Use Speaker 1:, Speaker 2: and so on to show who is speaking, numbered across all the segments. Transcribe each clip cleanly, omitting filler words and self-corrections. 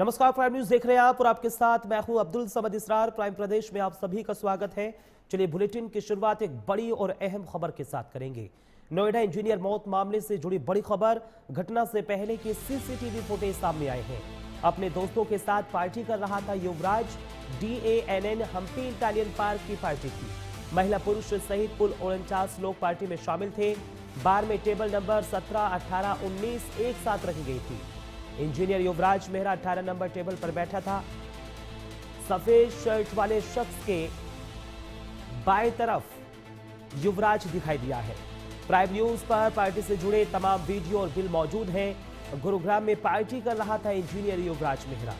Speaker 1: नमस्कार, prime news देख रहे हैं आप और आपके साथ मैं हूं अब्दुल समद इसरार। प्राइम प्रदेश में आप सभी का स्वागत है। चलिए बुलेटिन की शुरुआत एक बड़ी और अहम खबर के साथ करेंगे। नोएडा इंजीनियर मौत मामले से जुड़ी बड़ी खबर। घटना से पहले के सीसीटीवी फुटेज सामने आए हैं। अपने दोस्तों के साथ पार्टी कर रहा था युवराज। DANN हम्पी इटालियन पार्क की पार्टी थी। महिला पुरुष सहित कुल 49 लोग पार्टी में शामिल थे। बार में टेबल नंबर 17, 18, 19 एक साथ रखी गई थी। Engineer Yuvraj Mehra 18 number table पर बैठा था। सफेद शर्ट वाले शख्स के बाएं तरफ युवराज दिखाई दिया है। प्राइम न्यूज पर पार्टी से जुड़े तमाम वीडियो और बिल मौजूद हैं। गुरुग्राम में पार्टी कर रहा था इंजीनियर युवराज मेहरा।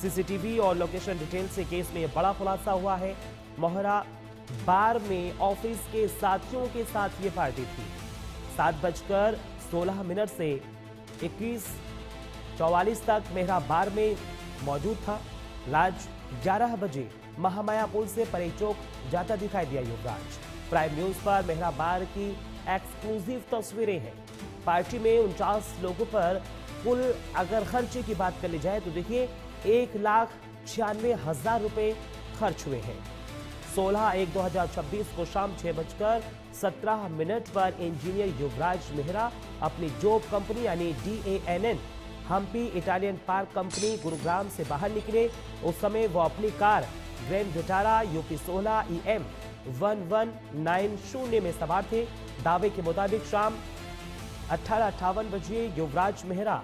Speaker 1: सीसीटीवी और लोकेशन डिटेल से केस में बड़ा खुलासा हुआ है। मोहरा बार में ऑफिस के साथियों के साथ ये पार्टी थी। 7:16 से 21:44 तक मेहरा बार में मौजूद था। राज 11 बजे महामाया पुल से परे चौक जाता दिखाई दिया युवराज। प्राइम न्यूज पर मेहरा बार की एक्सक्लूसिव तस्वीरें हैं। पार्टी में 49 लोगों पर कुल अगर खर्चे की बात कर ली जाए तो देखिए 1,96,000 रुपए खर्च हुए हैं। 16/1/2026 को शाम 6:17 पर इंजीनियर युवराज मेहरा अपनी जॉब कंपनी यानी DANN Hampi Italian park company Gurugram से बाहर निकले। उस समय वो अपनी car Grand Vitara UP 16 EM 1190 में सवार थे। दावे के मुताबिक शाम 18:58 बजे युवराज मेहरा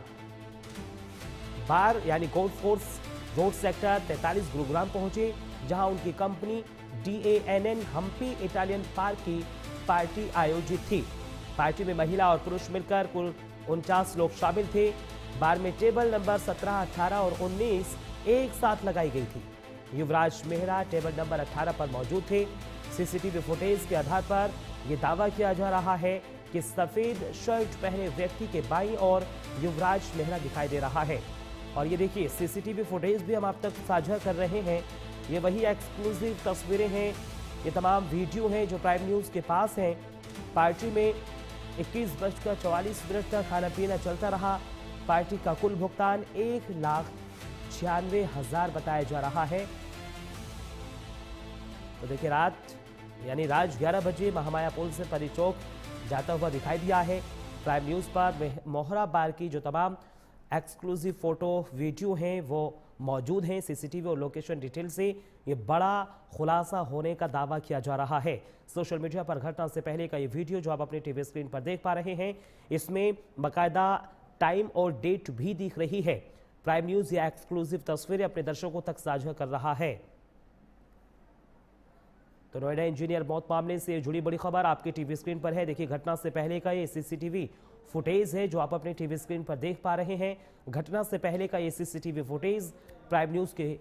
Speaker 1: बार यानी golf course road sector 43 Gurugram पहुंचे, जहां उनकी company DANN Hampi Italian park की पार्टी आयोजित थी। पार्टी में महिला और पुरुष मिलकर कुल 49 लोग शामिल थे। बार में टेबल नंबर 17, 18 और 19 एक साथ लगाई गई थी। युवराज मेहरा टेबल नंबर 18 पर मौजूद थे। सीसीटीवी फुटेज के आधार पर यह दावा किया जा रहा है कि सफेद शर्ट पहने व्यक्ति के बाईं ओर युवराज मेहरा दिखाई दे रहा है। और ये देखिए सीसीटीवी फुटेज भी हम आप तक साझा कर रहे हैं। ये वही एक्सक्लूसिव तस्वीरें हैं, ये तमाम वीडियो हैं जो प्राइम न्यूज के पास हैं। पार्टी में 21:44 तक खाना पीना चलता रहा। पार्टी का कुल भुगतान 1,96,000 बताया जा रहा है। तो देखिए राज 11 बजे महामाया पुल से परी चौक जाता हुआ दिखाई दिया है। प्राइम न्यूज पर मोहरा बार की जो तमाम एक्सक्लूसिव फोटो वीडियो हैं वो मौजूद हैं। सीसीटीवी और लोकेशन डिटेल से ये बड़ा खुलासा होने का दावा किया जा रहा है। सोशल मीडिया पर घटना से पहले का ये वीडियो जो आप अपने टीवी स्क्रीन पर देख पा रहे हैं, इसमें बाकायदा टाइम और डेट भी दिख रही है। प्राइम न्यूज ये एक्सक्लूसिव तस्वीरें अपने दर्शकों तक साझा कर रहा है। तो नोएडा इंजीनियर मौत मामले से जुड़ी बड़ी खबर आपके टीवी स्क्रीन पर है। देखिए घटना से पहले का ये सीसीटीवी फुटेज है जो आप अपने टीवी स्क्रीन पर देख पा रहे हैं। घटना से पहले का ये सीसीटीवी फुटेज प्राइम न्यूज के।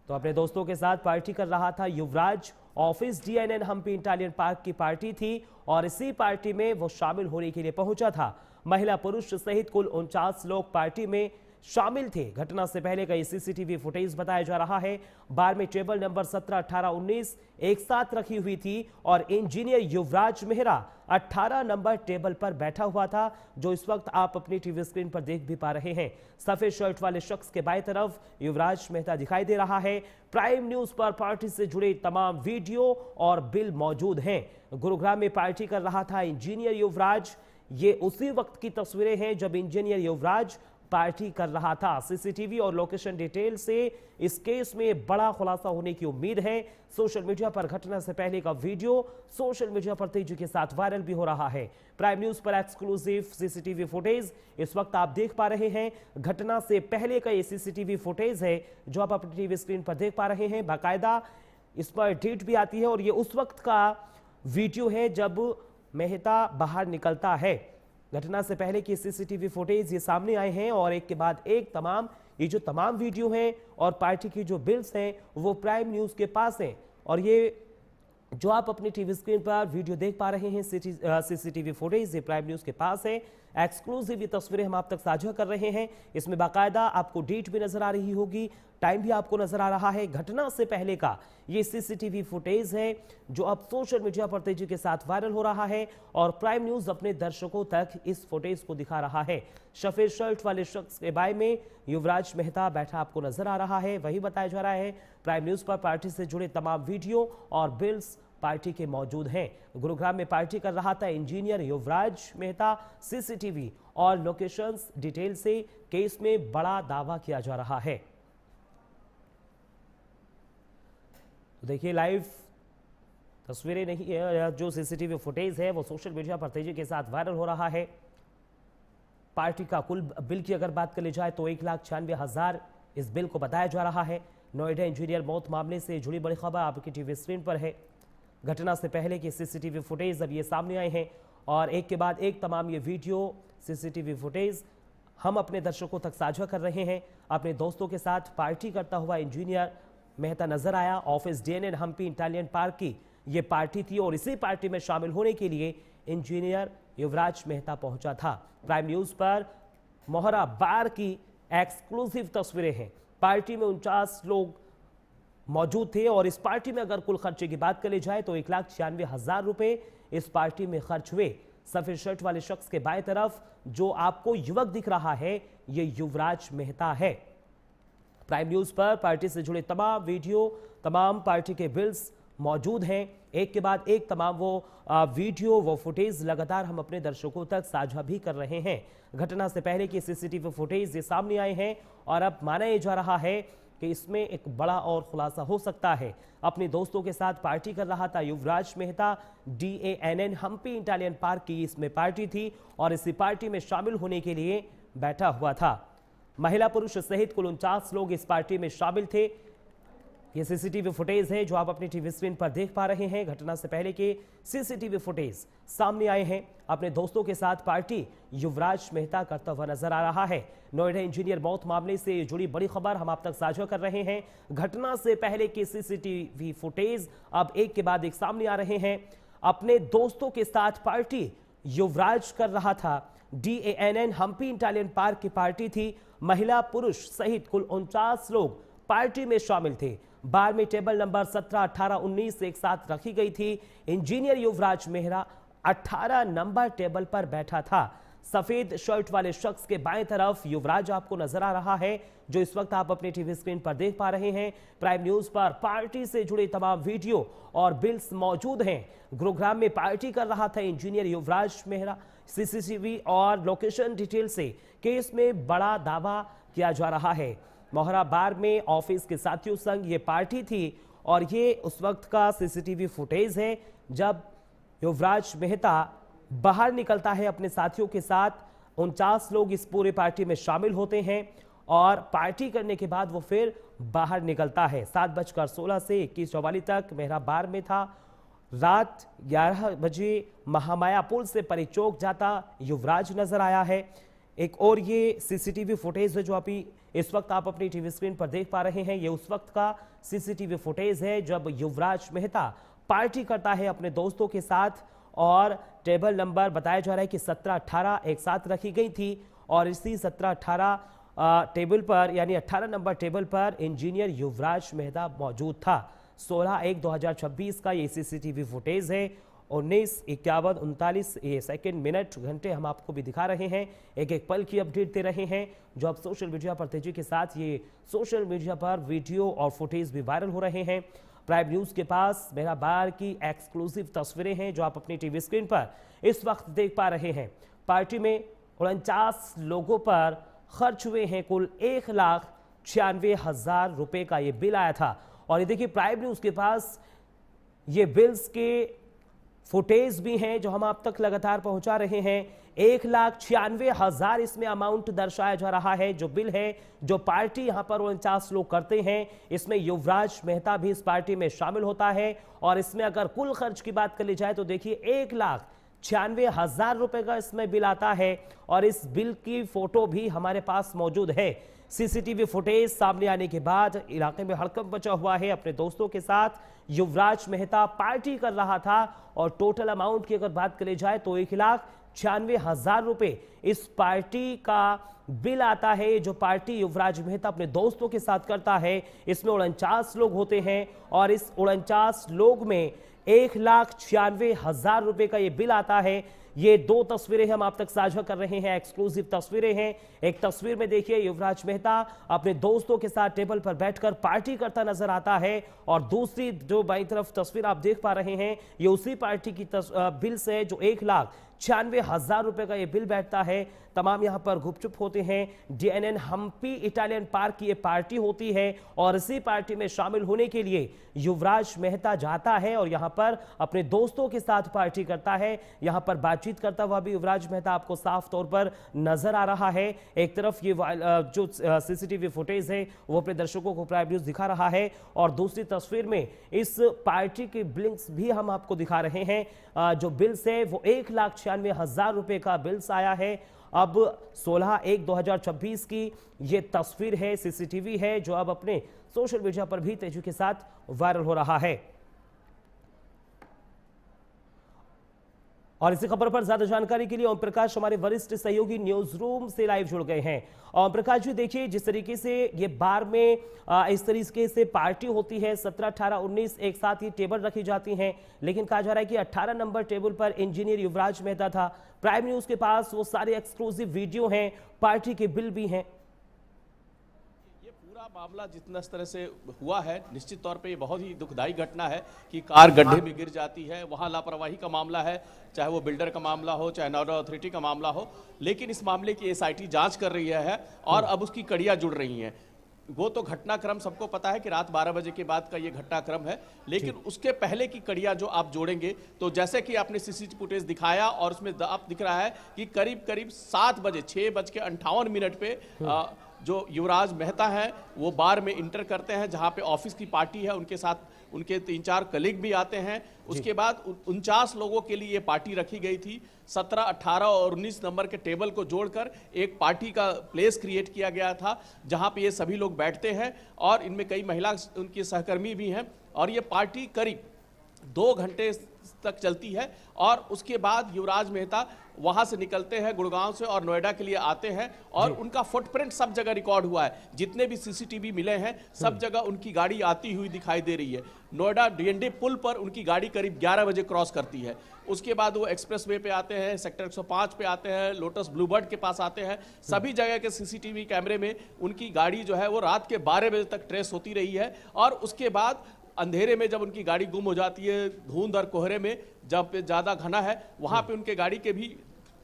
Speaker 1: तो अपने दोस्तों के साथ पार्टी कर रहा था Yuvraj. Office DANN Hampi Italian park की पार्टी थी और इसी पार्टी में वो शामिल होने के लिए पहुंचा था। महिला पुरुष सहित कुल 49 लोग पार्टी में शामिल थे। घटना से पहले का ये सीसीटीवी फुटेज बताया जा रहा है। बार में टेबल नंबर 17, 18, 19 एक साथ रखी हुई थी और engineer Yuvraj Mehra 18 number table पर बैठा हुआ था, जो इस वक्त आप अपनी टीवी स्क्रीन पर देख भी पा रहे हैं। सफेद शर्ट वाले शख्स के बाएं तरफ युवराज मेहता दिखाई दे रहा है। प्राइम न्यूज पर पार्टी से जुड़े तमाम वीडियो और बिल मौजूद हैं। गुरुग्राम में पार्टी कर रहा था इंजीनियर युवराज। ये उसी वक्त की तस्वीरें हैं जब इंजीनियर युवराज पार्टी कर रहा था। सीसीटीवी और लोकेशन डिटेल से इस केस में बड़ा खुलासा होने की उम्मीद है। सोशल मीडिया पर घटना से पहले का वीडियो सोशल मीडिया पर तेजी के साथ वायरल भी हो रहा है। प्राइम न्यूज पर एक्सक्लूसिव सीसीटीवी फुटेज इस वक्त आप देख पा रहे हैं। घटना से पहले का ये सीसीटीवी फुटेज है जो आप अपनी टीवी स्क्रीन पर देख पा रहे हैं। बाकायदा इस पर डेट भी आती है और ये उस वक्त का वीडियो है जब मेहता बाहर निकलता है। घटना से पहले की सीसीटीवी फुटेज ये सामने आए हैं और एक के बाद एक ये जो तमाम वीडियो हैं और पार्टी की जो बिल्स हैं वो प्राइम न्यूज के पास हैं। और ये जो आप अपनी टीवी स्क्रीन पर वीडियो देख पा रहे हैं सीसीटीवी फुटेज ये प्राइम न्यूज के पास है। एक्सक्लूसिव ये तस्वीरें हम आप तक साझा कर रहे हैं। इसमें बाकायदा आपको डेट भी नजर आ रही होगी, टाइम भी आपको नजर आ रहा है। घटना से पहले का ये सीसीटीवी फुटेज है जो अब सोशल मीडिया पर तेजी के साथ वायरल हो रहा है और प्राइम न्यूज अपने दर्शकों तक इस फुटेज को दिखा रहा है। सफेद शर्ट वाले शख्स के बाय में युवराज मेहता बैठा आपको नजर आ रहा है। वही बताया जा रहा है प्राइम न्यूज पर पार्टी से जुड़े तमाम वीडियो और बिल्स पार्टी के मौजूद हैं। गुरुग्राम में पार्टी कर रहा था इंजीनियर युवराज मेहता। सीसीटीवी और लोकेशंस डिटेल से केस में बड़ा दावा किया जा रहा है। तो देखिए लाइव तस्वीरें नहीं है, जो सीसीटीवी फुटेज है वो सोशल मीडिया पर तेजी के साथ वायरल हो रहा है। पार्टी का कुल बिल की अगर बात कर ली जाए तो 1,96,000 इस बिल को बताया जा रहा है। नोएडा इंजीनियर मौत मामले से जुड़ी बड़ी खबर आपकी टीवी स्क्रीन पर है। घटना से पहले के सीसीटीवी फुटेज अब ये सामने आए हैं और एक के बाद एक तमाम ये वीडियो सीसीटीवी फुटेज हम अपने दर्शकों तक साझा कर रहे हैं। अपने दोस्तों के साथ पार्टी करता हुआ इंजीनियर मेहता नजर आया। Office DNN Hampi Italian park की ये पार्टी थी और इसी पार्टी में शामिल होने के लिए इंजीनियर युवराज मेहता पहुंचा था। प्राइम न्यूज पर मोहरा बार की एक्सक्लूसिव तस्वीरें हैं। पार्टी में 49 लोग मौजूद थे और इस पार्टी में अगर कुल खर्चे की बात कर ली जाए तो 1,96,000 रुपए इस पार्टी में खर्च हुए। सफेद शर्ट वाले शख्स के बाएं तरफ जो आपको युवक दिख रहा है ये युवराज मेहता है। प्राइम न्यूज पर पार्टी से जुड़े तमाम वीडियो, तमाम पार्टी के बिल्स मौजूद हैं। एक के बाद एक तमाम वो वीडियो, वो फुटेज लगातार हम अपने दर्शकों तक साझा भी कर रहे हैं। घटना से पहले की सीसीटीवी फुटेज ये सामने आए हैं और अब माना यह जा रहा है कि इसमें एक बड़ा और खुलासा हो सकता है। अपने दोस्तों के साथ पार्टी कर रहा था Yuvraj Mehta. DANN Hampi Italian park की इसमें पार्टी थी और इसी पार्टी में शामिल होने के लिए बैठा हुआ था। महिला पुरुष सहित कुल 49 लोग इस पार्टी में शामिल थे। ये सीसीटीवी फुटेज है जो आप अपनी टीवी स्क्रीन पर देख पा रहे हैं। घटना से पहले के सीसीटीवी फुटेज सामने आए हैं। अपने दोस्तों के साथ पार्टी युवराज मेहता करता हुआ नजर आ रहा है। नोएडा इंजीनियर मौत मामले से जुड़ी बड़ी खबर हम आप तक साझा कर रहे हैं। घटना से पहले के सीसीटीवी फुटेज अब एक के बाद एक सामने आ रहे हैं। अपने दोस्तों के साथ पार्टी युवराज कर रहा था। DANN हम्पी इटालियन पार्क की पार्टी थी। महिला पुरुष सहित कुल 49 लोग पार्टी में शामिल थे। बार में टेबल नंबर 17, 18, 19 एक साथ रखी गई थी। Engineer Yuvraj Mehra 18 number table पर बैठा था। सफेद शर्ट वाले शख्स के बाएं तरफ युवराज आपको नजर आ रहा है जो इस वक्त आप अपनी टीवी स्क्रीन पर देख पा रहे हैं। प्राइम न्यूज पर पार्टी से जुड़े तमाम वीडियो और बिल्स मौजूद हैं। गुरुग्राम में पार्टी कर रहा था इंजीनियर युवराज मेहरा। सीसीटीवी और लोकेशन डिटेल से केस में बड़ा दावा किया जा रहा है। मोहरा बार में ऑफिस के साथियों संग ये पार्टी थी और ये उस वक्त का सीसीटीवी फुटेज है जब युवराज मेहता बाहर निकलता है अपने साथियों के साथ। 49 लोग इस पूरे पार्टी में शामिल होते हैं और पार्टी करने के बाद वो फिर बाहर निकलता है। 7:16 से 21:44 तक मेहरा बार में था। रात 11 बजे महामाया पुल से परे चौक जाता युवराज नजर आया है। एक और ये सीसीटीवी फुटेज है जो अभी इस वक्त आप अपनी टीवी स्क्रीन पर देख पा रहे हैं। ये उस वक्त का सीसीटीवी फुटेज है जब युवराज मेहता पार्टी करता है अपने दोस्तों के साथ और टेबल नंबर बताया जा रहा है कि 17, 18 एक साथ रखी गई थी और इसी 17, 18 टेबल पर यानी 18 नंबर टेबल पर इंजीनियर युवराज मेहता मौजूद था। 16/1/2026 का ये सीसीटीवी फुटेज है। 19, 51, 39 ये सेकंड, मिनट, घंटे हम आपको भी दिखा रहे हैं। एक एक पल की अपडेट दे रहे हैं जो अब सोशल मीडिया पर तेजी के साथ ये सोशल मीडिया पर वीडियो और फुटेज भी वायरल हो रहे हैं। प्राइम न्यूज के पास मेरा बार की एक्सक्लूसिव तस्वीरें हैं जो आप अपनी टीवी स्क्रीन पर इस वक्त देख पा रहे हैं। पार्टी में 49 लोगों पर खर्च हुए हैं कुल 1,96,000 रुपए का ये बिल आया था। और ये देखिए प्राइम न्यूज के पास ये बिल्स के फुटेज भी हैं जो हम आप तक लगातार पहुंचा रहे हैं। 1,96,000 इसमें अमाउंट दर्शाया जा रहा है। जो बिल है, जो पार्टी यहां पर 49 लोग करते हैं, इसमें युवराज मेहता भी इस पार्टी में शामिल होता है। और इसमें अगर कुल खर्च की बात कर ली जाए तो देखिए 1,96,000 रुपए का इसमें बिल आता है और इस बिल की फोटो भी हमारे पास मौजूद है। सीसीटीवी फुटेज सामने आने के बाद इलाके में हड़कंप मचा हुआ है। अपने दोस्तों के साथ युवराज मेहता पार्टी कर रहा था और टोटल अमाउंट की अगर बात करी जाए तो ₹96,000 इस पार्टी का बिल आता है। जो पार्टी युवराज मेहता अपने दोस्तों के साथ करता है, इसमें 49 लोग होते हैं और इस 49 लोग में ₹1,96,000 का ये बिल आता है। ये दो तस्वीरें हम आप तक साझा कर रहे हैं, एक्सक्लूसिव तस्वीरें हैं। एक तस्वीर में देखिए युवराज मेहता अपने दोस्तों के साथ टेबल पर बैठकर पार्टी करता नजर आता है और दूसरी जो बाईं तरफ तस्वीर आप देख पा रहे हैं ये उसी पार्टी की बिल से जो ₹1,96,000 का ये बिल बैठता है। तमाम यहां पर गुपचुप होते हैं। DNN हम्पी इटालियन पार्क की ये पार्टी होती है और इसी पार्टी में शामिल होने के लिए युवराज मेहता जाता है और यहां पर अपने दोस्तों के साथ पार्टी करता है। यहां पर बातचीत करता हुआ भी युवराज मेहता आपको साफ तौर पर नजर आ रहा है। एक तरफ ये जो CCTV फुटेज है वो अपने दर्शकों को प्राइम न्यूज दिखा रहा है और दूसरी तस्वीर में इस पार्टी के बिल्स भी हम आपको दिखा रहे हैं। जो बिल्स है वो ₹1,96,000 का बिल्स आया है। अब 16/1/2026 की ये तस्वीर है, CCTV है, जो अब अपने सोशल मीडिया पर भी तेजी के साथ वायरल हो रहा है। और इसी खबर पर ज्यादा जानकारी के लिए ओम प्रकाश हमारे वरिष्ठ सहयोगी न्यूज रूम से लाइव जुड़ गए हैं। ओम प्रकाश जी, देखिए जिस तरीके से ये बार में इस तरीके से पार्टी होती है, 17, 18, 19 एक साथ ही टेबल रखी जाती हैं, लेकिन कहा जा रहा है कि 18 नंबर टेबल पर इंजीनियर युवराज मेहता था। प्राइम न्यूज के पास वो सारे एक्सक्लूसिव वीडियो हैं, पार्टी के बिल भी हैं।
Speaker 2: मामला जितना तरह से हुआ है, निश्चित तौर पे ये बहुत ही दुखदाई घटना है कि कार गड्ढे में गिर जाती है। वहाँ लापरवाही का मामला है, चाहे वो बिल्डर का मामला हो, चाहे नोडा अथॉरिटी का मामला हो, लेकिन इस मामले की SIT जांच कर रही है और अब उसकी कड़ियाँ जुड़ रही हैं। वो तो घटनाक्रम सबको पता है कि रात 12 बजे के बाद का ये घटनाक्रम है, लेकिन उसके पहले की कड़ियाँ जो आप जोड़ेंगे तो जैसे कि आपने CCTV फुटेज दिखाया और उसमें आप दिख रहा है कि करीब करीब 7 बजे 6:58 पे जो युवराज मेहता हैं वो बार में इंटर करते हैं जहां पे ऑफिस की पार्टी है। उनके साथ उनके 3-4 कलीग भी आते हैं। उसके बाद 49 लोगों के लिए ये पार्टी रखी गई थी। 17, 18 और 19 नंबर के टेबल को जोड़कर एक पार्टी का प्लेस क्रिएट किया गया था जहां पे ये सभी लोग बैठते हैं और इनमें कई महिला उनकी सहकर्मी भी हैं और ये पार्टी करीब 2 घंटे तक चलती है और उसके बाद युवराज मेहता वहां से निकलते हैं गुड़गांव से और नोएडा के लिए आते हैं और उनका फुटप्रिंट सब जगह रिकॉर्ड हुआ है। जितने भी CCTV मिले हैं सब जगह उनकी गाड़ी आती हुई दिखाई दे रही है। नोएडा DND पुल पर उनकी गाड़ी करीब 11 बजे क्रॉस करती है। उसके बाद वो एक्सप्रेस वे पे आते हैं, सेक्टर 105 पे आते हैं, लोटस ब्लूबर्ड के पास आते हैं। सभी जगह के CCTV कैमरे में उनकी गाड़ी जो है वो रात के 12 बजे तक ट्रेस होती रही है और उसके बाद अंधेरे में जब उनकी गाड़ी गुम हो जाती है, धुंध और कोहरे में जब पे ज़्यादा घना है, वहाँ पे उनके गाड़ी के भी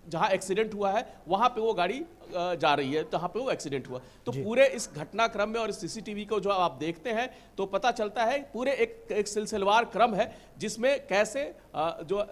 Speaker 2: जहाँ एक्सीडेंट हुआ है वहाँ पे वो गाड़ी जा रही है जहाँ पे वो एक्सीडेंट हुआ। तो पूरे इस घटनाक्रम में और इस CCTV को जो आप देखते हैं तो पता चलता है पूरे एक सिलसिलेवार क्रम है जिसमें कैसे जो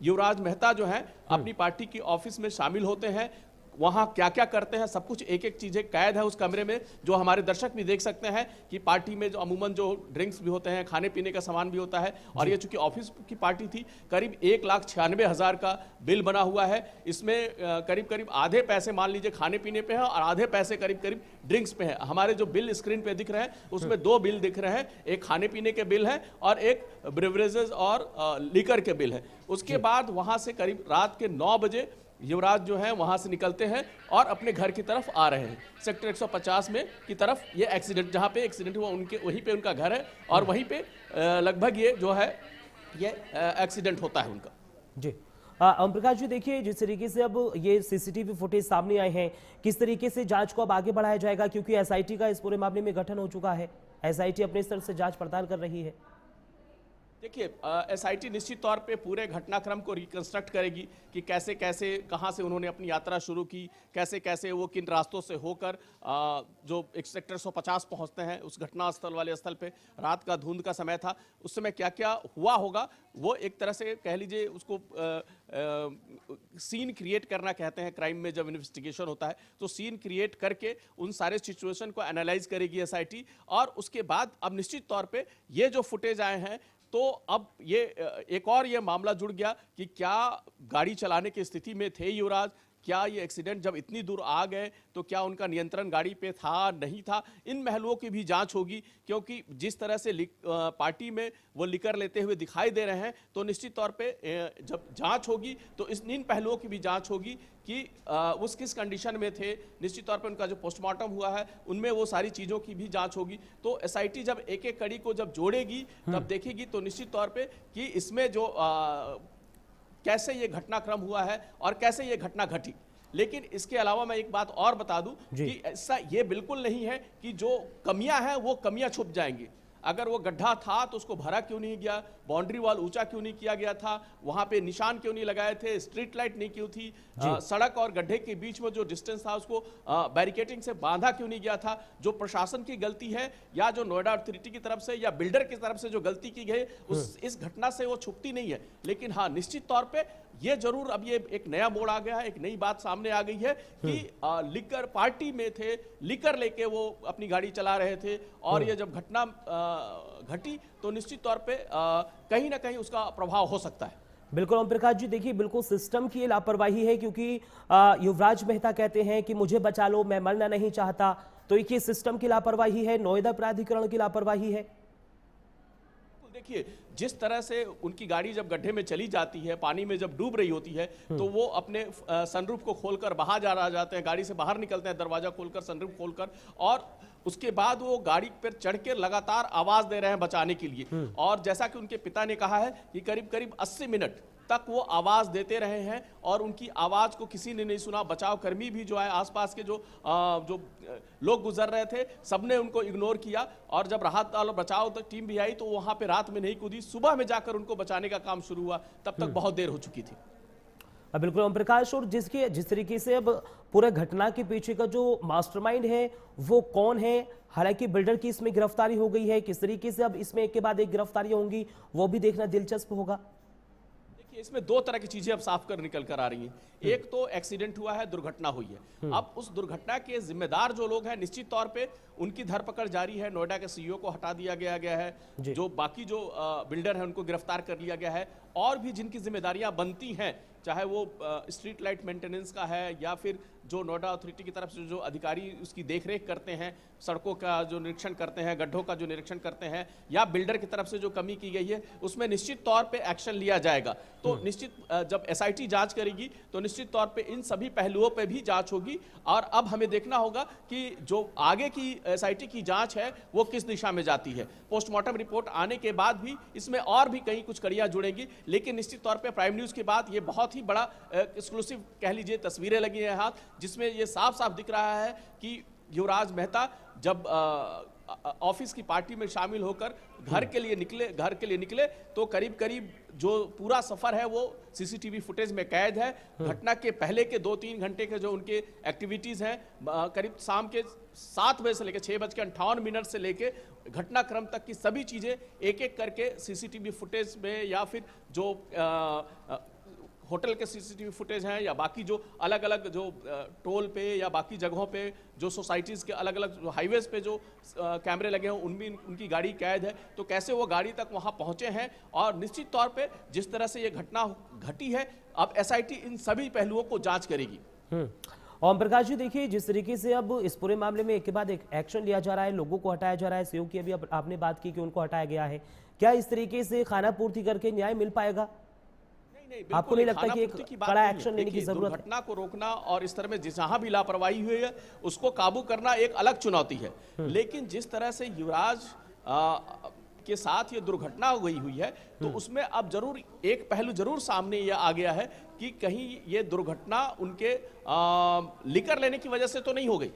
Speaker 2: युवराज मेहता जो हैं अपनी पार्टी की ऑफिस में शामिल होते हैं, वहाँ क्या क्या करते हैं, सब कुछ एक एक चीज़ें कैद है उस कमरे में, जो हमारे दर्शक भी देख सकते हैं कि पार्टी में जो अमूमन जो ड्रिंक्स भी होते हैं, खाने पीने का सामान भी होता है और ये चूंकि ऑफिस की पार्टी थी, करीब 1,96,000 का बिल बना हुआ है। इसमें करीब करीब आधे पैसे मान लीजिए खाने पीने पे हैं और आधे पैसे करीब करीब ड्रिंक्स पे हैं। हमारे जो बिल स्क्रीन पे दिख रहे हैं उसमें 2 बिल दिख रहे हैं, एक खाने पीने के बिल है और एक ब्रेवरेजेस और लीकर के बिल है। उसके बाद वहाँ से करीब रात के 9 बजे युवराज जो है वहां से निकलते हैं और अपने घर की तरफ आ रहे हैं। सेक्टर 150 में की तरफ ये एक्सीडेंट, जहां पे एक्सीडेंट हुआ उनके वहीं पे उनका घर है और वहीं पे लगभग ये जो है ये एक्सीडेंट होता है उनका।
Speaker 1: जी ओम प्रकाश जी, देखिए जिस तरीके से अब ये CCTV फुटेज सामने आए हैं, किस तरीके से जांच को अब आगे बढ़ाया जाएगा, क्योंकि SIT का इस पूरे मामले में गठन हो चुका है, SIT अपने स्तर से जांच पड़ताल कर रही है।
Speaker 2: देखिए SIT निश्चित तौर पे पूरे घटनाक्रम को रिकंस्ट्रक्ट करेगी कि कैसे कैसे कहाँ से उन्होंने अपनी यात्रा शुरू की, कैसे कैसे वो किन रास्तों से होकर जो एक सेक्टर 150 पहुँचते हैं उस घटना स्थल वाले स्थल पे। रात का धुंध का समय था, उस समय क्या क्या हुआ होगा वो एक तरह से कह लीजिए उसको सीन क्रिएट करना कहते हैं। क्राइम में जब इन्वेस्टिगेशन होता है तो सीन क्रिएट करके उन सारे सिचुएशन को एनालाइज करेगी SIT और उसके बाद अब निश्चित तौर पे ये जो फुटेज आए हैं तो अब ये एक और ये मामला जुड़ गया कि क्या गाड़ी चलाने की स्थिति में थे युवराज, क्या ये एक्सीडेंट जब इतनी दूर आ गए तो क्या उनका नियंत्रण गाड़ी पे था, नहीं था, इन पहलुओं की भी जांच होगी। क्योंकि जिस तरह से पार्टी में वो लिकर लेते हुए दिखाई दे रहे हैं, तो निश्चित तौर पे जब जांच होगी तो इन पहलुओं की भी जांच होगी कि उस किस कंडीशन में थे। निश्चित तौर पे उनका जो पोस्टमार्टम हुआ है उनमें वो सारी चीज़ों की भी जांच होगी। तो एसआईटी जब एक एक कड़ी को जब जोड़ेगी तब देखेगी तो निश्चित तौर पे कि इसमें जो कैसे ये घटनाक्रम हुआ है और कैसे ये घटना घटी। लेकिन इसके अलावा मैं एक बात और बता दूं कि ऐसा ये बिल्कुल नहीं है कि जो कमियां हैं वो कमियां छुप जाएंगी। अगर वो गड्ढा था तो उसको भरा क्यों नहीं गया, बाउंड्री वॉल ऊंचा क्यों नहीं किया गया था, वहां पे निशान क्यों नहीं लगाए थे, स्ट्रीट लाइट नहीं क्यों थी, सड़क और गड्ढे के बीच में जो डिस्टेंस था उसको बैरिकेटिंग से बांधा क्यों नहीं गया था। जो प्रशासन की गलती है या जो नोएडा अथॉरिटी की तरफ से या बिल्डर की तरफ से जो गलती की गई इस घटना से वो छुपती नहीं है। लेकिन हाँ, निश्चित तौर पे ये जरूर अब ये एक नया मोड़ आ गया है, एक नई बात सामने आ गई है कि लिकर पार्टी में थे, लिकर लेके वो अपनी गाड़ी चला रहे थे और ये जब घटना घटी तो निश्चित तौर पे कहीं ना कहीं उसका प्रभाव हो सकता है।
Speaker 1: बिल्कुल ओम प्रकाश जी, देखिए बिल्कुल सिस्टम की लापरवाही है, क्योंकि युवराज मेहता कहते हैं कि मुझे बचा लो, मैं मरना नहीं चाहता। तो ये सिस्टम की लापरवाही है, नोएडा प्राधिकरण की लापरवाही है।
Speaker 2: देखिए, जिस तरह से उनकी गाड़ी जब गड्ढे में चली जाती है, पानी में जब डूब रही होती है, तो वो अपने सनरूफ को खोलकर बाहर जाते हैं, गाड़ी से बाहर निकलते हैं, दरवाजा खोलकर, सनरूफ खोलकर, और उसके बाद वो गाड़ी पर चढ़ के लगातार आवाज दे रहे हैं बचाने के लिए। और जैसा कि उनके पिता ने कहा है कि करीब करीब 80 मिनट तक वो आवाज देते रहे हैं और उनकी आवाज को किसी ने नहीं सुना। बचाव कर्मी भी जो है, आसपास के जो लोग गुजर रहे थे, सबने उनको इग्नोर किया। और जब राहत और बचाव टीम भी आई तो वहां पे रात में नहीं कूदी, सुबह में जाकर उनको बचाने का काम शुरू हुआ, तब तक बहुत देर हो चुकी थी।
Speaker 1: बिल्कुल ओम प्रकाश, और जिस तरीके से अब पूरे घटना के पीछे का जो मास्टरमाइंड है वो कौन है, हालांकि बिल्डर की इसमें गिरफ्तारी हो गई है, किस तरीके से अब इसमें एक के बाद एक गिरफ्तारियां होंगी वो भी देखना दिलचस्प होगा।
Speaker 2: इसमें दो तरह की चीजें अब साफ कर निकल कर आ रही हैं। एक तो एक्सीडेंट हुआ है, दुर्घटना हुई है। अब उस दुर्घटना के जिम्मेदार जो लोग हैं, निश्चित तौर पे उनकी धरपकड़ जारी है। नोएडा के सीईओ को हटा दिया गया है, जो बाकी जो बिल्डर है उनको गिरफ्तार कर लिया गया है। और भी जिनकी जिम्मेदारियां बनती हैं, चाहे वो स्ट्रीट लाइट मेंटेनेंस का है या फिर जो नोएडा अथॉरिटी की तरफ से जो अधिकारी उसकी देखरेख करते हैं, सड़कों का जो निरीक्षण करते हैं, गड्ढों का जो निरीक्षण करते हैं, या बिल्डर की तरफ से जो कमी की गई है, उसमें निश्चित तौर पे एक्शन लिया जाएगा। तो निश्चित जब एसआईटी जांच करेगी तो निश्चित तौर पे इन सभी पहलुओं पे भी जांच होगी। और अब हमें देखना होगा कि जो आगे की एसआईटी की जांच है वो किस दिशा में जाती है। पोस्टमार्टम रिपोर्ट आने के बाद भी इसमें और भी कहीं कुछ कड़ियां जुड़ेंगी। लेकिन निश्चित तौर पे प्राइम न्यूज के बाद ये बहुत ही बड़ा एक्सक्लूसिव कह लीजिए तस्वीरें लगी हैं हाथ, जिसमें ये साफ साफ दिख रहा है कि युवराज मेहता जब ऑफिस की पार्टी में शामिल होकर घर के लिए निकले तो करीब करीब जो पूरा सफर है वो सीसीटीवी फुटेज में कैद है। घटना के पहले के 2-3 घंटे के जो उनके एक्टिविटीज हैं, करीब शाम के 7 बजे से लेकर 6:58 से लेके घटनाक्रम तक की सभी चीजें एक एक करके सीसीटीवी फुटेज में या फिर जो होटल के सीसीटीवी फुटेज हैं या बाकी जो अलग अलग जो टोल पे या बाकी जगहों पे जो सोसाइटीज़ के अलग अलग हाईवेज पे जो कैमरे लगे हैं उनमें उनकी गाड़ी कैद है। तो कैसे वो गाड़ी तक वहां पहुंचे हैं, और निश्चित तौर पे जिस तरह से ये घटना घटी है, अब एसआईटी इन सभी पहलुओं को जांच करेगी।
Speaker 1: ओम प्रकाश जी, देखिए जिस तरीके से अब इस पूरे मामले में एक के बाद एक एक्शन लिया जा रहा है, लोगों को हटाया जा रहा है, सीओ की अभी आपने बात की कि उनको हटाया गया है, क्या इस तरीके से खाना पूर्ति करके न्याय मिल पाएगा? आपको नहीं लगता कि एक कड़ा एक्शन लेने की जरूरत है?
Speaker 2: घटना को रोकना और इस तरह में जहां भी लापरवाही हुई है उसको काबू करना एक अलग चुनौती है। लेकिन जिस तरह से युवराज के साथ ये दुर्घटना हुई है तो उसमें अब जरूर एक पहलू जरूर सामने ये आ गया है कि कहीं ये दुर्घटना उनके लिकर लेने की वजह से तो नहीं हो गई।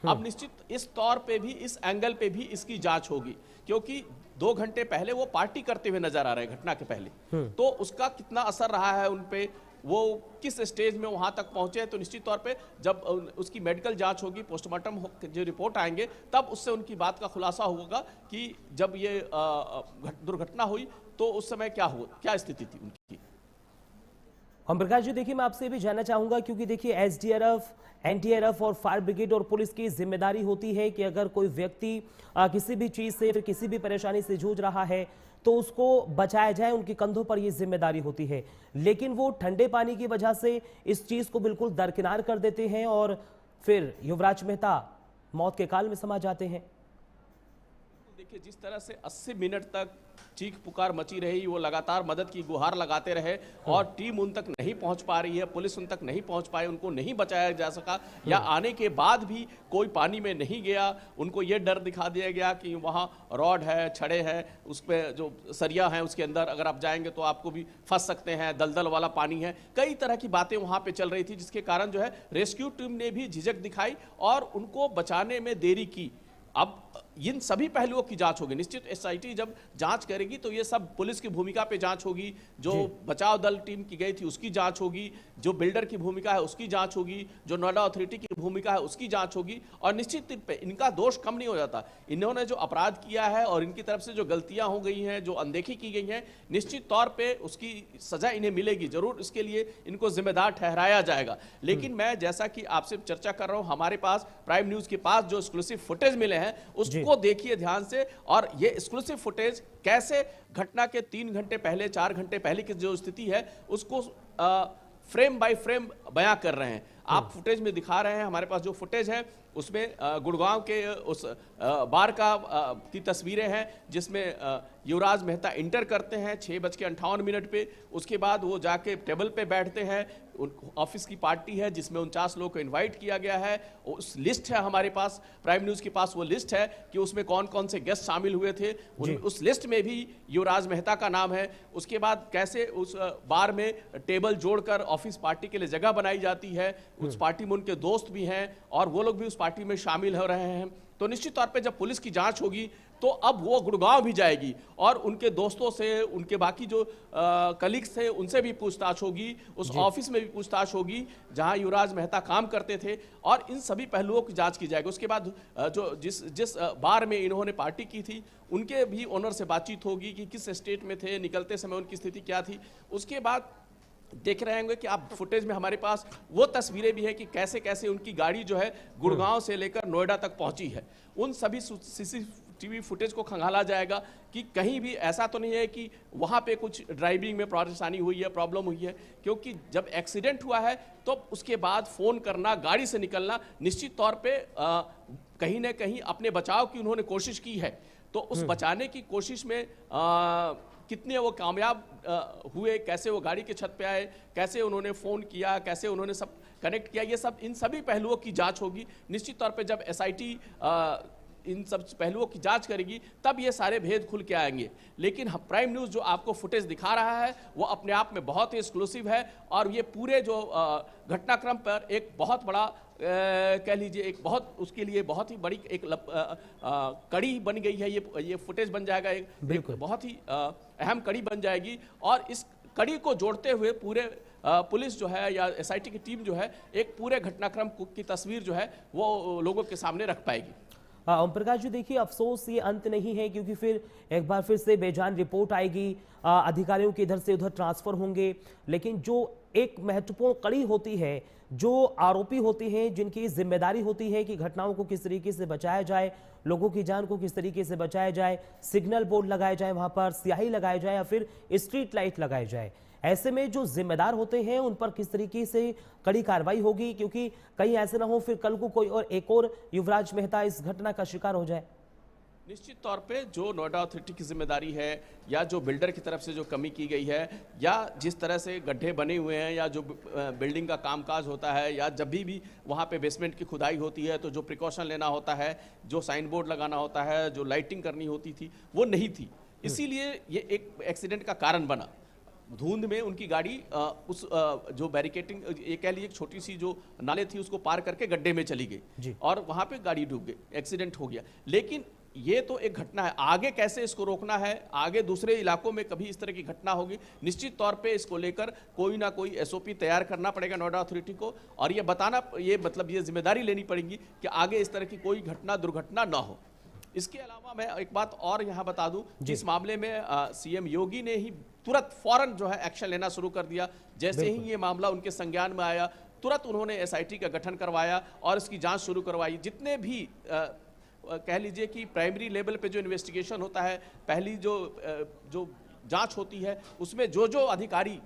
Speaker 2: अब निश्चित इस तौर पे भी, इस एंगल पे भी इसकी जांच होगी, क्योंकि 2 घंटे पहले वो पार्टी करते हुए नजर आ रहे हैं घटना के पहले। तो उसका कितना असर रहा है उन पे, वो किस स्टेज में वहां तक पहुंचे। तो निश्चित तौर पे जब उसकी मेडिकल जांच होगी, पोस्टमार्टम जो रिपोर्ट आएंगे, तब उससे उनकी बात का खुलासा होगा कि जब ये दुर्घटना हुई तो उस समय क्या स्थिति थी उनकी।
Speaker 1: ओम प्रकाश जी, देखिए मैं आपसे भी जानना चाहूंगा, क्योंकि देखिए एसडीआरएफ, एनडीआरएफ और फायर ब्रिगेड और पुलिस की जिम्मेदारी होती है कि अगर कोई व्यक्ति किसी भी चीज से, किसी भी परेशानी से जूझ रहा है तो उसको बचाया जाए, उनके कंधों पर ये जिम्मेदारी होती है। लेकिन वो ठंडे पानी की वजह से इस चीज को बिल्कुल दरकिनार कर देते हैं और फिर युवराज मेहता मौत के काल में समा जाते हैं।
Speaker 2: देखिए, जिस तरह से 80 मिनट तक चीख पुकार मची रही, वो लगातार मदद की गुहार लगाते रहे और टीम उन तक नहीं पहुंच पा रही है, पुलिस उन तक नहीं पहुंच पाई, उनको नहीं बचाया जा सका, या आने के बाद भी कोई पानी में नहीं गया। उनको ये डर दिखा दिया गया कि वहाँ रॉड है, छड़े हैं, उस पर जो सरिया है उसके अंदर अगर आप जाएंगे तो आपको भी फंस सकते हैं, दलदल वाला पानी है। कई तरह की बातें वहाँ पे चल रही थी, जिसके कारण जो है रेस्क्यू टीम ने भी झिझक दिखाई और उनको बचाने में देरी की। अब इन सभी पहलुओं की जांच होगी। निश्चित एसआईटी जब जांच करेगी तो ये सब पुलिस की भूमिका पे जांच होगी, जो बचाव दल टीम की गई थी उसकी जांच होगी, जो बिल्डर की भूमिका है उसकी जांच होगी, जो नोएडा अथॉरिटी की भूमिका है उसकी जांच होगी। और निश्चित पे इनका दोष कम नहीं हो जाता। इन्होंने जो अपराध किया है और इनकी तरफ से जो गलतियां हो गई हैं, जो अनदेखी की गई है, निश्चित तौर पर उसकी सजा इन्हें मिलेगी जरूर। इसके लिए इनको जिम्मेदार ठहराया जाएगा। लेकिन मैं जैसा कि आपसे चर्चा कर रहा हूं, हमारे पास प्राइम न्यूज के पास जो एक्सक्लूसिव फुटेज मिले हैं उसको देखिए ध्यान से। और ये एक्सक्लूसिव फुटेज कैसे घटना के 3 घंटे पहले, 4 घंटे पहले की जो स्थिति है उसको फ्रेम बाय फ्रेम बयां कर रहे हैं। आप फुटेज में दिखा रहे हैं, हमारे पास जो फुटेज है उसमें गुड़गांव के उस बार की तस्वीरें हैं जिसमें युवराज मेहता इंटर करते हैं 6:58 पे। उसके बाद वो जाके टेबल पे बैठते हैं। ऑफिस की पार्टी है जिसमें 49 लोगों को इनवाइट किया गया है। उस लिस्ट है हमारे पास, प्राइम न्यूज के पास वो लिस्ट है कि उसमें कौन कौन से गेस्ट शामिल हुए थे। उस लिस्ट में भी युवराज मेहता का नाम है। उसके बाद कैसे उस बार में टेबल जोड़कर ऑफिस पार्टी के लिए जगह बनाई जाती है। उस पार्टी में उनके दोस्त भी हैं और वो लोग भी उस पार्टी में शामिल हो रहे हैं। तो निश्चित तौर पे जब पुलिस की जांच होगी तो अब वो गुड़गांव भी जाएगी और उनके दोस्तों से, उनके बाकी जो कलीग्स थे उनसे भी पूछताछ होगी। उस ऑफिस में भी पूछताछ होगी जहां युवराज मेहता काम करते थे और इन सभी पहलुओं की जांच की जाएगी। उसके बाद जो जिस बार में इन्होंने पार्टी की थी उनके भी ओनर से बातचीत होगी कि किस स्टेट में थे, निकलते समय उनकी स्थिति क्या थी। उसके बाद देख रहे होंगे कि आप फुटेज में हमारे पास वो तस्वीरें भी है कि कैसे कैसे उनकी गाड़ी जो है गुड़गांव से लेकर नोएडा तक पहुंची है। उन सभी सीसीटीवी फुटेज को खंगाला जाएगा कि कहीं भी ऐसा तो नहीं है कि वहां पे कुछ ड्राइविंग में परेशानी हुई है, प्रॉब्लम हुई है। क्योंकि जब एक्सीडेंट हुआ है तो उसके बाद फोन करना, गाड़ी से निकलना, निश्चित तौर पे कहीं ना कहीं अपने बचाव की उन्होंने कोशिश की है। तो उस बचाने की कोशिश में कितने वो कामयाब हुए, कैसे वो गाड़ी के छत पे आए, कैसे उन्होंने फ़ोन किया, कैसे उन्होंने सब कनेक्ट किया, ये सब इन सभी पहलुओं की जांच होगी। निश्चित तौर पे जब एसआईटी इन सब पहलुओं की जांच करेगी तब ये सारे भेद खुल के आएंगे। लेकिन प्राइम न्यूज़ जो आपको फुटेज दिखा रहा है वो अपने आप में बहुत ही एक्सक्लूसिव है और ये पूरे जो घटनाक्रम पर एक बहुत बड़ा कह लीजिए एक बहुत उसके लिए बहुत ही बड़ी एक कड़ी बन गई है। ये फुटेज बन जाएगा एक बहुत ही अहम कड़ी बन जाएगी और इस कड़ी को जोड़ते हुए पूरे पुलिस जो है या एसआईटी की टीम जो है एक पूरे घटनाक्रम की तस्वीर जो है वो लोगों के सामने रख पाएगी।
Speaker 1: ओम प्रकाश जी, देखिए अफसोस ये अंत नहीं है क्योंकि फिर एक बार फिर से बेजान रिपोर्ट आएगी, अधिकारियों के इधर से उधर ट्रांसफर होंगे। लेकिन जो एक महत्वपूर्ण कड़ी होती है, जो आरोपी होते हैं, जिनकी जिम्मेदारी होती है कि घटनाओं को किस तरीके से बचाया जाए, लोगों की जान को किस तरीके से बचाया जाए, सिग्नल बोर्ड लगाए जाए, वहां पर स्याही लगाई जाए या फिर स्ट्रीट लाइट लगाए जाए, ऐसे में जो जिम्मेदार होते हैं उन पर किस तरीके से कड़ी कार्रवाई होगी, क्योंकि कहीं ऐसे ना हो फिर कल को कोई और एक और युवराज मेहता इस घटना का शिकार हो जाए।
Speaker 2: निश्चित तौर पे जो नोएडा अथॉरिटी की जिम्मेदारी है या जो बिल्डर की तरफ से जो कमी की गई है या जिस तरह से गड्ढे बने हुए हैं या जो बिल्डिंग का कामकाज होता है या जब भी वहाँ पे बेसमेंट की खुदाई होती है तो जो प्रिकॉशन लेना होता है, जो साइन बोर्ड लगाना होता है, जो लाइटिंग करनी होती थी वो नहीं थी। इसीलिए ये एक एक्सीडेंट का कारण बना। धुंध में उनकी गाड़ी जो बैरिकेटिंग ये कह लीजिए छोटी सी जो नाले थी उसको पार करके गड्ढे में चली गई और वहाँ पे गाड़ी डूब गई, एक्सीडेंट हो गया। लेकिन ये तो एक घटना है, आगे कैसे इसको रोकना है, आगे दूसरे इलाकों में कभी इस तरह की घटना होगी, निश्चित तौर पे इसको लेकर कोई ना कोई एसओपी तैयार करना पड़ेगा नोएडा अथॉरिटी को और ये बताना, ये मतलब ये जिम्मेदारी लेनी पड़ेगी कि आगे इस तरह की कोई घटना दुर्घटना ना हो। इसके अलावा मैं एक बात और यहाँ बता दूं, इस मामले में सीएम योगी ने ही तुरंत फौरन जो है एक्शन लेना शुरू कर दिया। जैसे ही ये मामला उनके संज्ञान में आया तुरंत उन्होंने एसआईटी का गठन करवाया और इसकी जांच शुरू करवाई। जितने भी कह लीजिए कि प्राइमरी लेवल पे जो इन्वेस्टिगेशन होता है, पहली जो जांच होती है, उसमें जो अधिकारी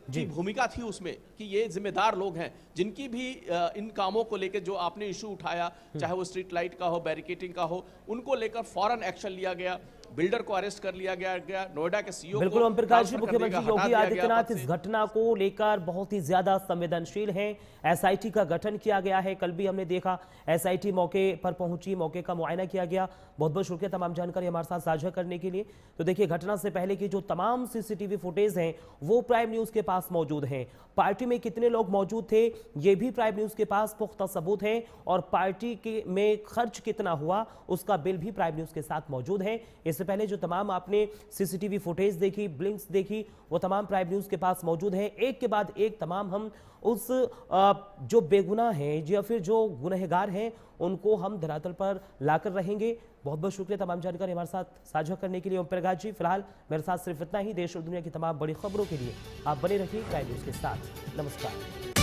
Speaker 2: की भूमिका थी उसमें कि ये जिम्मेदार लोग हैं, जिनकी भी इन कामों को लेकर जो आपने इशू उठाया, चाहे वो स्ट्रीट लाइट का हो, बैरिकेटिंग का हो, उनको लेकर फौरन एक्शन लिया गया, बिल्डर को अरेस्ट कर लिया गया, नोएडा के सीईओ
Speaker 1: बिल्कुल ओम प्रकाश जी, मुख्यमंत्री योगी आदित्यनाथ इस घटना को लेकर बहुत ही ज्यादा संवेदनशील हैं। एसआईटी का गठन किया गया है, कल भी हमने देखा एसआईटी मौके पर पहुंची, मौके का मुआयना किया गया। बहुत बहुत शुक्रिया तमाम जानकारी हमारे साथ साझा करने के लिए। तो देखिए, घटना से पहले की जो तमाम सीसीटीवी फुटेज हैं वो प्राइम न्यूज के पास मौजूद हैं। पार्टी में कितने लोग मौजूद थे ये भी प्राइम न्यूज के पास पुख्ता सबूत है, और पार्टी के में खर्च कितना हुआ उसका बिल भी प्राइम न्यूज के साथ मौजूद है। इससे पहले जो तमाम आपने सीसीटीवी फुटेज देखी, ब्लिंक्स देखी, वो तमाम प्राइम न्यूज के पास मौजूद है। एक के बाद एक तमाम हम उस जो बेगुनाह हैं या फिर जो गुनहगार हैं उनको हम धरातल पर लाकर रहेंगे। बहुत बहुत शुक्रिया तमाम जानकारी हमारे साथ साझा करने के लिए ओम प्रकाश जी। फिलहाल मेरे साथ सिर्फ इतना ही। देश और दुनिया की तमाम बड़ी खबरों के लिए आप बने रहिए प्राइम न्यूज के साथ। नमस्कार।